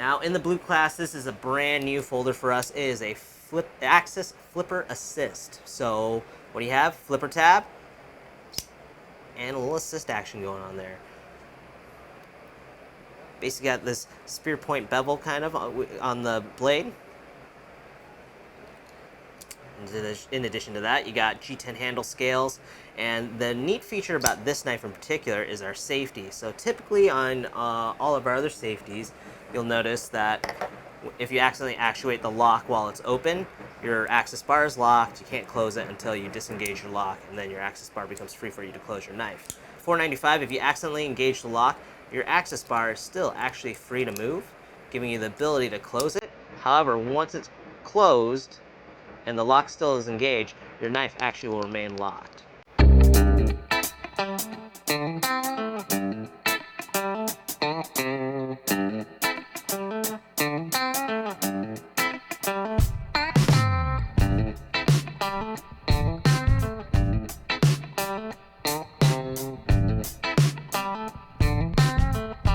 Now in the blue class, this is a brand new folder for us. It is a axis flipper assist. So what do you have? Flipper tab and a little assist action going on there. Basically got this spear point bevel kind of on the blade. In addition to that, you got G10 handle scales, and the neat feature about this knife in particular is our safety. So typically on all of our other safeties, you'll notice that if you accidentally actuate the lock while it's open, your access bar is locked, you can't close it until you disengage your lock, and then your access bar becomes free for you to close your knife. $4.95, if you accidentally engage the lock, your access bar is still actually free to move, giving you the ability to close it. However, once it's closed, and the lock still is engaged, your knife actually will remain locked.